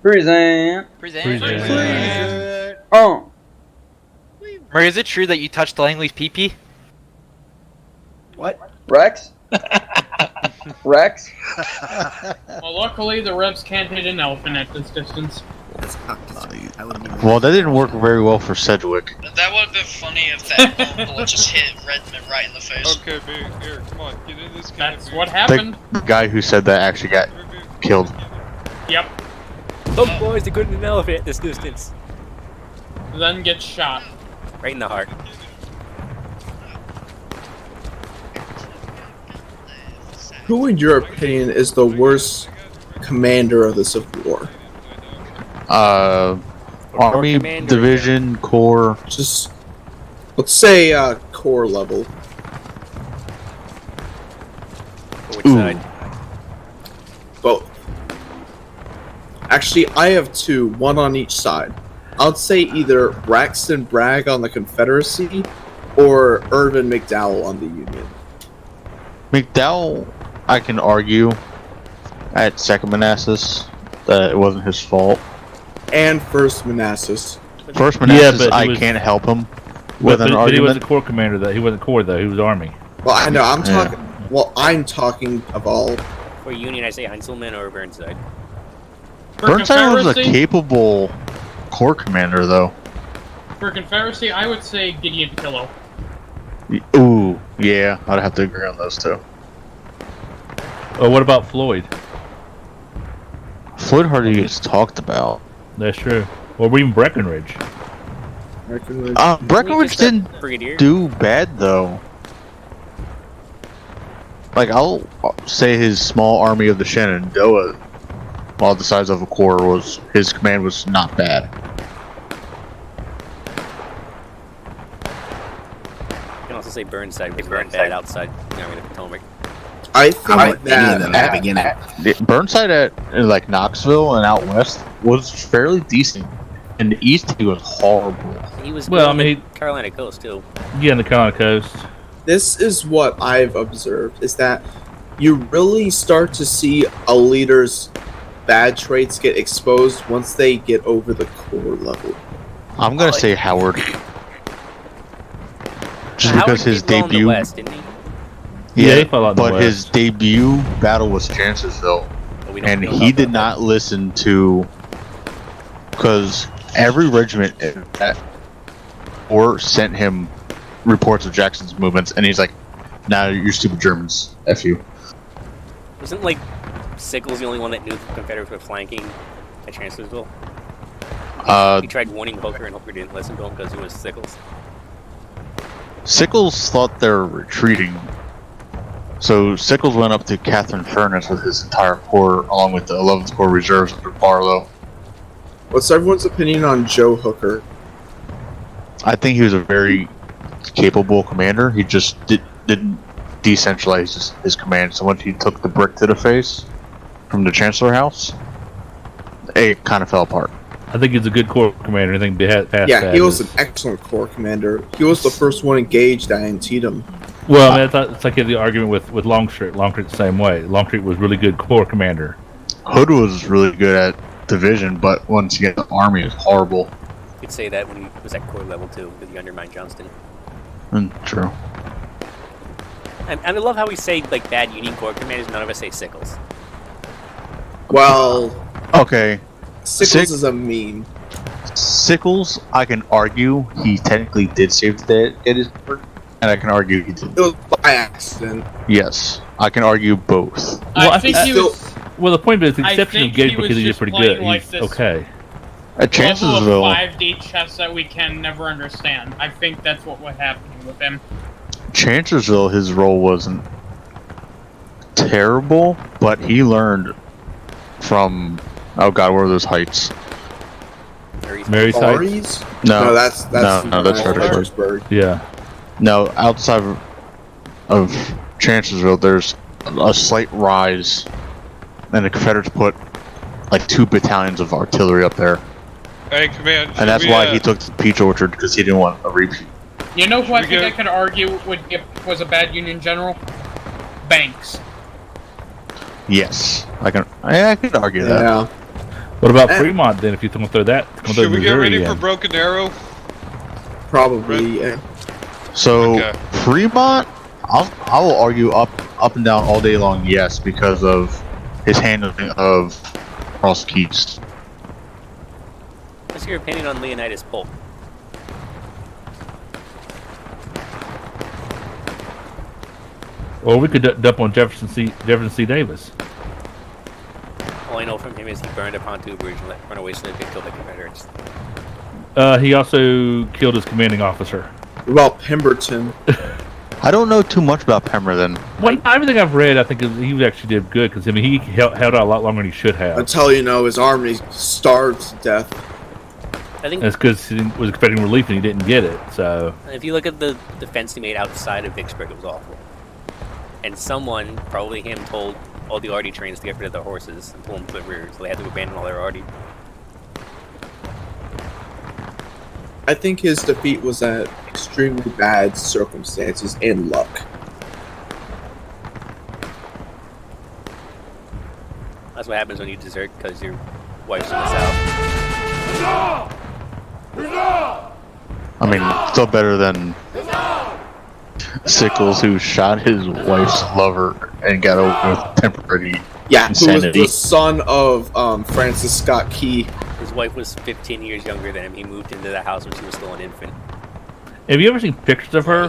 Present. Oh. Murray, is it true that you touched Langley's pee-pee? What? Rex? Rex? Well, luckily the Revs can't hit an elephant at this distance. Well, that didn't work very well for Sedgwick. That would have been funny if that bullet just hit Redmond right in the face. Okay, man, here, come on, get in this. That's what happened. The guy who said that actually got killed. Yep. Those boys, they couldn't hit an elephant at this distance. Then gets shot. Right in the heart. Who, in your opinion, is the worst commander of the Civil War? Army, commander, Division, Corps. Just, let's say, Corps level. Which Ooh. side? Both. Actually, I have two, one on each side. I'd say either Braxton Bragg on the Confederacy or Irvin McDowell on the Union. McDowell, I can argue at Second Manassas that it wasn't his fault. And First Manassas. First Manassas, but I was- can't help him with an But he argument. wasn't Corps commander, though. He wasn't Corps, though. He was Army. Well, I know, I'm Yeah. talking... Well, I'm talking of all... For Union, I say Heinzelman or Burnside. For Burnside was a Confederacy, capable Corps commander, though. for Confederacy, I would say Gideon Pillow. Ooh, yeah, I'd have to agree on those two. Oh, what about Floyd? Floyd hardly gets talked about. That's true. Or even Breckinridge. Breckinridge didn't Brigadier. do bad, though. Like, I'll say his small army of the Shenandoah, while the size of a corps, was his command was not bad. You can also say Burnside was very bad outside the Army of the Potomac. I think that... Burnside at like Knoxville and out west was fairly decent. In the east, he was horrible. He was Well, good I on mean, the Carolina coast too. Yeah, on the Carolina coast. This is what I've observed, is that you really start to see a leader's bad traits get exposed once they get over the Corps level. I'm gonna say Howard, just Howard because his did well in the debut. West, didn't he? Yeah, he fought a lot in the but West. his debut battle was Chancellorsville, But we don't and know he about did that. not listen to, because every regiment at or sent him reports of Jackson's movements, and he's like, "Nah, you're stupid Germans. F you." Wasn't like Sickles the only one that knew the Confederates were flanking at Chancellorsville? He tried warning Hooker, and Hooker didn't listen to him because he was Sickles. Sickles thought they were retreating, so Sickles went up to Catherine Furnace with his entire corps, along with the 11th Corps Reserves under Barlow. What's everyone's opinion on Joe Hooker? I think he was a very capable commander. He just didn't decentralize his command. So once he took the brick to the face from the Chancellor House, it kind of fell apart. I think he's a good Corps commander. I think past Yeah, that he was is- an excellent Corps commander. He was the first one engaged at Antietam. Well, I mean, it's like the argument with Longstreet. Longstreet the same way. Longstreet was really good Corps commander. Hood was really good at division, but once you get the army, it's horrible. You could say that when he was at Corps level too, because he undermined Johnston. True. And I love how we say like bad Union Corps commanders. None of us say Sickles. Well, Okay, Sickles is a meme. Sickles, I can argue he technically did save the day at his work, and I can argue he didn't. It was by accident. Yes, I can argue both. Well, I think he still- was Well, the point is, the I exception think of Gage he was because he did just pretty playing good. like He's this okay. At level of Chancellorsville, 5D chess that we can never understand. I think that's what was happening with him. Chancellorsville, his role wasn't terrible, but he learned from, oh god, what are those heights? Mary's Heights. Aries? No, that's no, that's Fredericksburg. Yeah. no, outside of Chancellorsville, there's a slight rise, and the Confederates put like 2 battalions of artillery up there, Hey, command. and that's why he took the Peach Orchard, because he didn't want a repeat. You know who I We think go- I could argue was a bad Union general? Banks. Yes, I can argue that. Yeah. What about Eh. Fremont then? If you don't throw that, Should we get ready Missouri for in? Broken Arrow? Probably. Yeah. So Okay. Fremont, I will argue up and down all day long. Yes, because of his handling of Cross Keys. What's your opinion on Leonidas Polk? Or we could dump on Jefferson C. Davis. All I know from him is he burned a pontoon bridge and let runaways so they could kill the Confederates. He also killed his commanding officer. What about Pemberton? I don't know too much about Pemberton. Well, everything I've read, I think he actually did good because I mean he held out a lot longer than he should have. Until his army starved to death. I think That's because he was expecting relief and he didn't get it. So if you look at the defense he made outside of Vicksburg, it was awful. And someone, probably him, told all the arty trains to get rid of their horses and pull them to the rear, so they had to abandon all their arty. I think his defeat was at extremely bad circumstances and luck. That's what happens when you desert because your wife's in the south. I mean, still better than Sickles, who shot his wife's lover and got over with temporary Yeah, insanity. who was the son of Francis Scott Key. His wife was 15 years younger than him. He moved into the house when she was still an infant. have you ever seen pictures of her?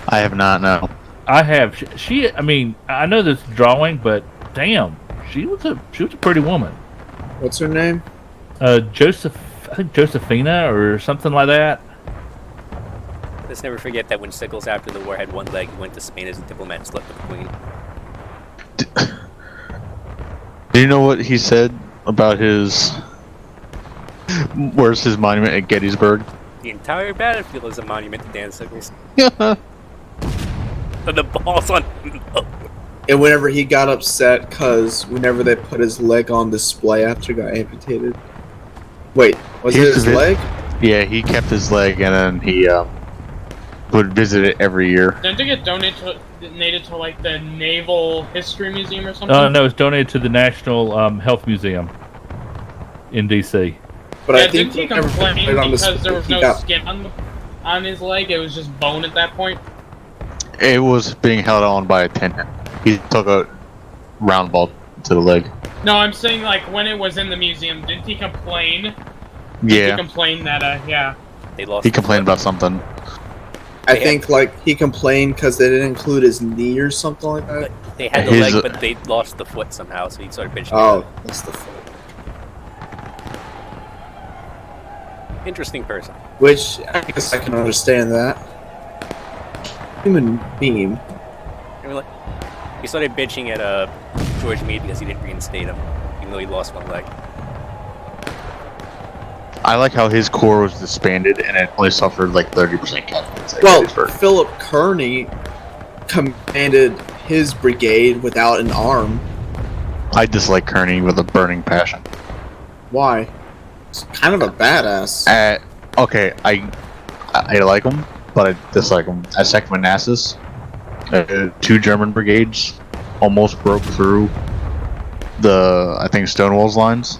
I have not. No. I have. She I mean, I know this drawing, but damn, she was a pretty woman. What's her name? I think Josephina or something like that. Let's never forget that when Sickles, after the war, had one leg, he went to Spain as a diplomat and slept with the Queen. Do you know what he said about his? Where's his monument at Gettysburg? The entire battlefield is a monument to Dan Sickles. And the balls on him. And whenever he got upset, because whenever they put his leg on display after he got amputated. Wait, was it his leg? Yeah, he kept his leg, and then he would visit it every year. Didn't it get donated to like the Naval History Museum or something? No, it's donated to the National Health Museum in D.C. But Yeah, I think didn't he whenever complain they put it on because display, there was he no got- skin on his leg? It was just bone at that point? It was being held on by a tendon. He took a round ball to the leg. No, I'm saying like when it was in the museum, didn't he complain? Yeah, He complained that, yeah. They lost. he the complained foot. about something. I think he complained because they didn't include his knee or something like that. They had the His, leg, but they lost the foot somehow, so he started bitching. Oh, that's the foot. Interesting person. Which I guess I can understand that. Human being. I mean, like, he started bitching at George Meade because he didn't reinstate him, even though he lost one leg. I like how his corps was disbanded and it only suffered like 30% casualties. at Well, Gettysburg. Philip Kearny commanded his brigade without an arm. I dislike Kearney with a burning passion. Why? He's kind of a badass. Okay, I like him, but I dislike him. At 2nd Manassas, 2 German brigades almost broke through the, I think, Stonewall's lines,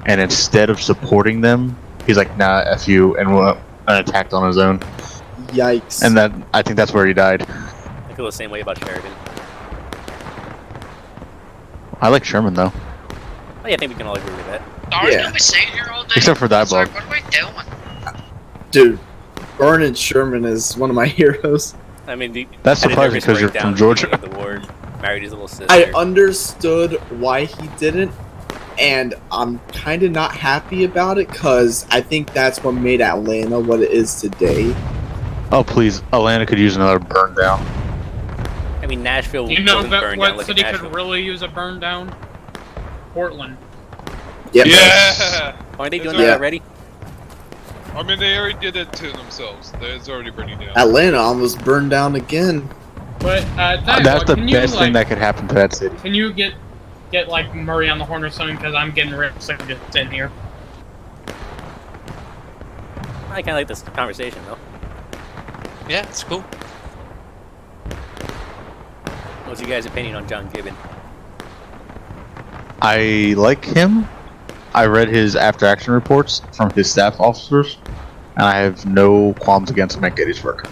and instead of supporting them, he's like, nah, F you, and attacked on his own. Yikes. And I think that's where he died. I feel the same way about Sheridan. I like Sherman, though. Oh, yeah, I think we can all agree with that. Darn, Yeah. you'll be sitting here all day. Except for that Sorry, bloke. what am I doing? Dude, Bernard Sherman is one of my heroes. I mean, That's had a surprising nervous 'cause you're breakdown from Georgia. at the beginning of the war, married his little sister. I understood why he didn't, and I'm kind of not happy about it because I think that's what made Atlanta what it is today. Oh, please. Atlanta could use another burn down. I mean, Nashville You know wasn't that burned down what like city Nashville. could really use a burn down? Portland. Yep. Yeah! Aren't they doing Yeah. that already? I mean, they already did it to themselves. It's already burning down. Atlanta almost burned down again. But, That's the can best you, thing like, that could happen to that city. Can you get like Murray on the horn or something? Because I'm getting real sick of just sitting here. I kind of like this conversation, though. Yeah, it's cool. What's your guys' opinion on John Gibbon? I like him. I read his after action reports from his staff officers, and I have no qualms against him at Gettysburg.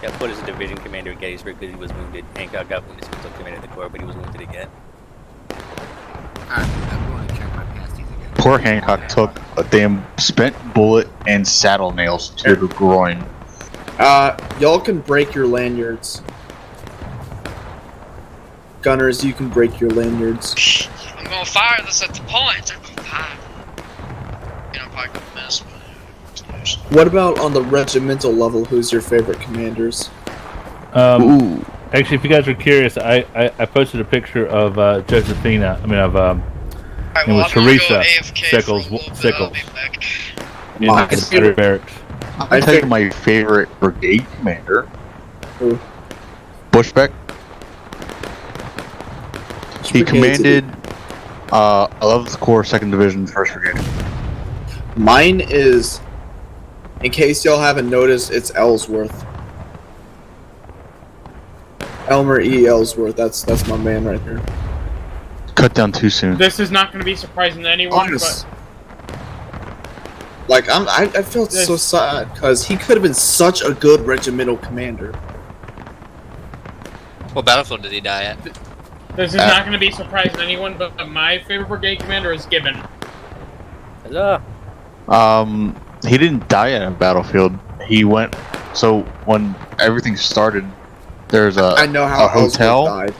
Got put as a division commander at Gettysburg because he was wounded. Hancock got wounded, so he took command of the corps, but he was wounded again. I'm going to check my pasties again. Poor Hancock took a damn spent bullet and saddle nails to the groin. Y'all can break your lanyards. Gunners, you can break your lanyards. I'm gonna fire this at the point. I'm probably gonna miss. What about on the regimental level? Who's your favorite commanders? Ooh. Actually, if you guys are curious, I posted a picture of Josephina. it was Teresa Sickles. I'll be back. In I the feel- barracks. I tell you my favorite brigade commander. Who? Bushbeck. He commanded 11th Corps, 2nd Division, 1st Brigade. Mine is, in case y'all haven't noticed, it's Ellsworth. Elmer E. Ellsworth. That's my man right there. Cut down too soon. This is not going to be surprising to anyone, Honest. Like I felt so sad because he could have been such a good regimental commander. What battlefield did he die at? but this is not going to be surprising to anyone, but my favorite brigade commander is Gibbon. Huzzah! He didn't die at a battlefield. He went. So when everything started, there's a I know how a hotel. Ellsworth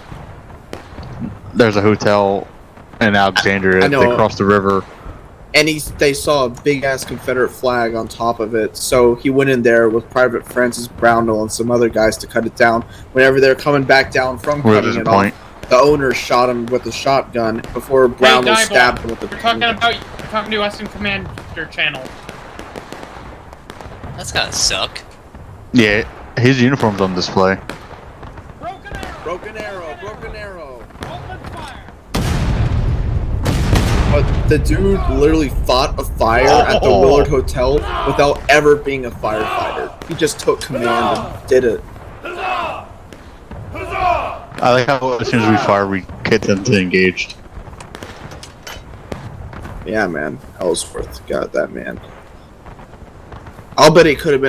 died. There's a hotel in Alexandria. I know. They crossed the river. And they saw a big ass Confederate flag on top of it, so he went in there with Private Francis Brownell and some other guys to cut it down. Whenever they're coming back down from Where cutting there's a it point. off, the owner shot him with a shotgun before Brownell Hey, stabbed him with the. You're talking to us in Commander Channel. That's gotta suck. Yeah, his uniform's on display. Broken arrow! Broken arrow, broken arrow. Open fire! But the dude literally fought a fire at the Willard Hotel without ever being a firefighter. He just took command and did it. I like how as soon as we fire, we get them to engage. Yeah, man. Ellsworth, got that man. I'll bet he could have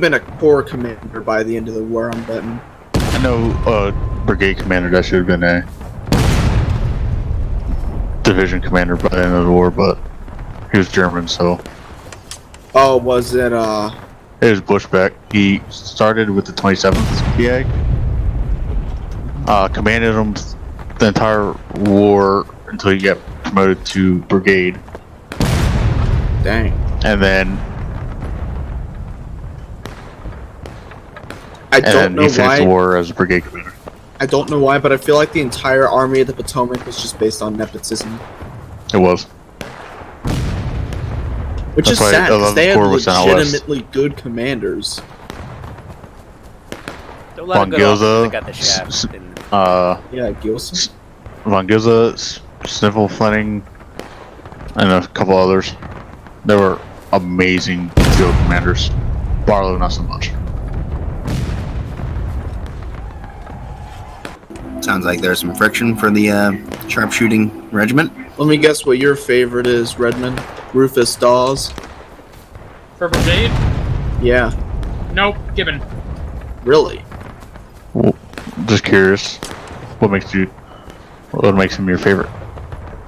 been a corps commander by the end of the war. I'm betting. I know brigade commander that should have been a division commander by the end of the war, but he was German, so Oh, was it? it was Bushbeck. He started with the 27th PA, commanded them the entire war until he got promoted to brigade, Dang. and then I don't know he finished the why. war as brigade commander. I don't know why, but I feel like the entire Army of the Potomac was just based on nepotism, It was. which That's is why sad because 11th they had Corps was sent out west. legitimately good commanders. Don't let him Von go off Gilza, because they got the shaft. And Yeah, Gilson. Von Gilza, Sniffle Fleming, and a couple others. They were amazing field commanders. Barlow, not so much. Sounds like there's some friction for the sharpshooting regiment. Let me guess what your favorite is, Redmond. Rufus Dawes. For brigade? Yeah, Nope, Gibbon. really. Well, just curious, what makes him your favorite?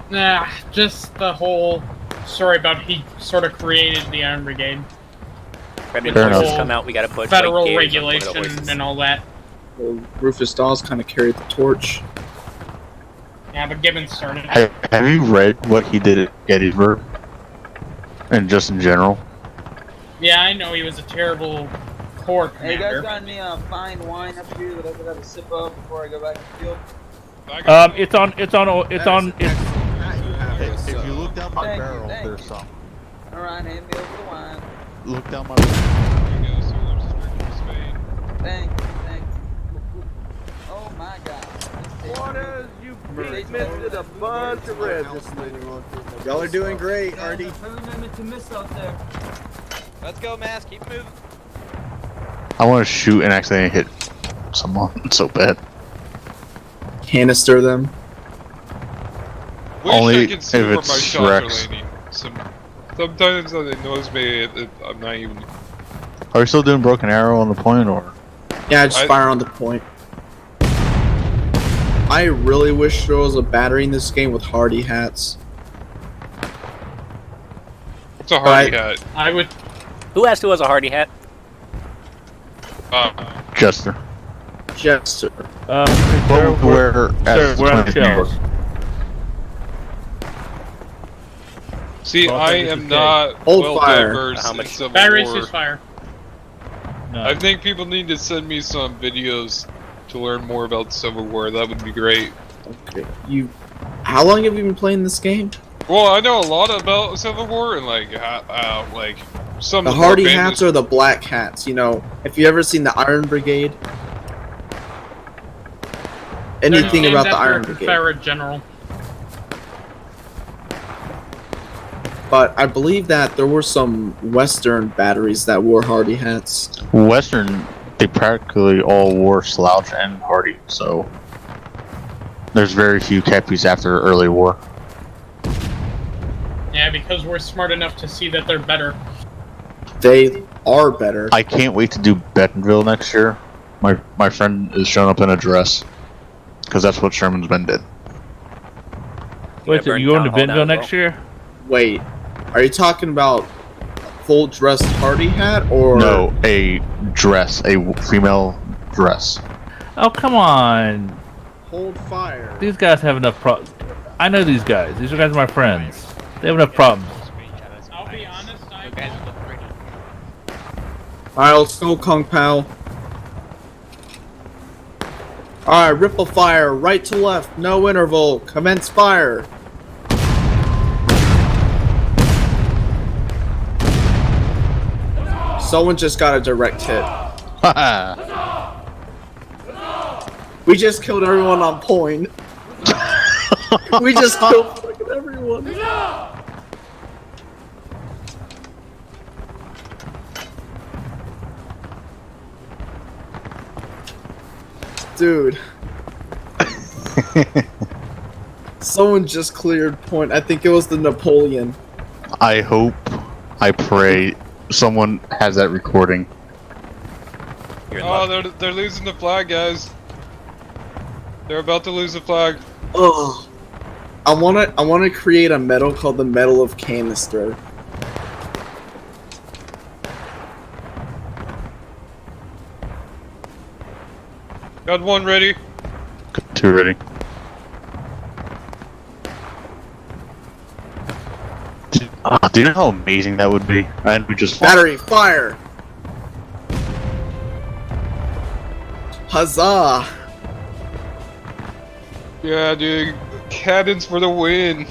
Nah, just the whole story about he sort of created the Iron Brigade. Red Fair horses enough. come out, we gotta put Federal white gators on one of the regulation horses. and all that. Well, Rufus Dawes kind of carried the torch. Yeah, but Gibbon started. Have you read what he did at Gettysburg? And just in general? Yeah, I know he was a terrible corps Hey, you guys commander. got any fine wine up here that I could have a sip of before I go back to the field? It's on. If you look down my Thank you, barrel, thank there's you. some. Alright, hand me over the wine. Look down my There you go, so there's a spiritual spade. Thank you, thank you. Oh my god. You missed it a bunch of reds. Y'all are doing great, Artie. Let's go, Mass. Keep moving. I want to shoot and accidentally hit someone so bad. canister them. Wish Only I could see if where my it's shots Rex. are landing. Sometimes it knows me. I'm not even. Are we still doing broken arrow on the point, or? Yeah, just fire on the point. I really wish there was a battery in this game with hardy hats. What's a hardy hat? I would. Who asked who has a hardy hat? Jester. Jester. Sir, Where we're on shells. See, Well, I this am is not Hold well fire. diverse in Civil Battery War. ceasefire. No. I think people need to send me some videos to learn more about Civil War. That would be great. Okay. How long have you been playing this game? Well, I know a lot about Civil War and like some The of the more hardy famous- hats or the black hats? You know, if you ever seen the Iron Brigade? Anything Named about the after Iron a Brigade? Confederate general. But I believe that there were some Western batteries that wore hardy hats. Western, they practically all wore slouch and hardy, so there's very few cappies after early war. Yeah, because we're smart enough to see that they're better. They are better. I can't wait to do Bentonville next year. My friend is showing up in a dress because that's what Sherman's men did. Wait, so burn you going to Town Hall Bentonville down as next year? Wait, are you talking about full dress hardy hat or No, a dress, a female dress. Oh, come on. hold fire? These guys have enough problems. I know these guys. These guys are my friends. They have enough problems. I'll be honest, Alright, let's go, Kung Pao. Alright, ripple fire, right to left, no interval, commence fire. Someone just got a direct hit. We just killed everyone on point. We just killed fucking everyone. Dude. Someone just cleared point. I think it was the Napoleon. I hope, I pray, someone has that recording. Oh, they're losing the flag, guys. They're about to lose the flag. Ugh. I wanna create a medal called the Medal of Canister. Got one ready. Two ready. Do you know how amazing that would be? And we just Battery, fire! Huzzah! Yeah, dude. Cannons for the win.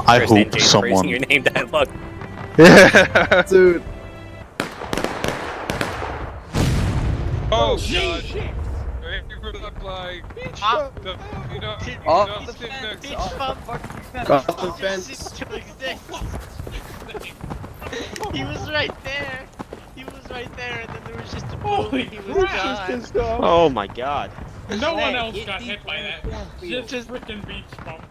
I First hope NJ praising someone. your name dialogue. Dude. Oh, God. Thank you for the flag. Off the fence. Off the fence. He was right there. He was right there, and then there was just a boom, and he was gone. Oh my god. No one else got hit by that. Just freaking beach bump.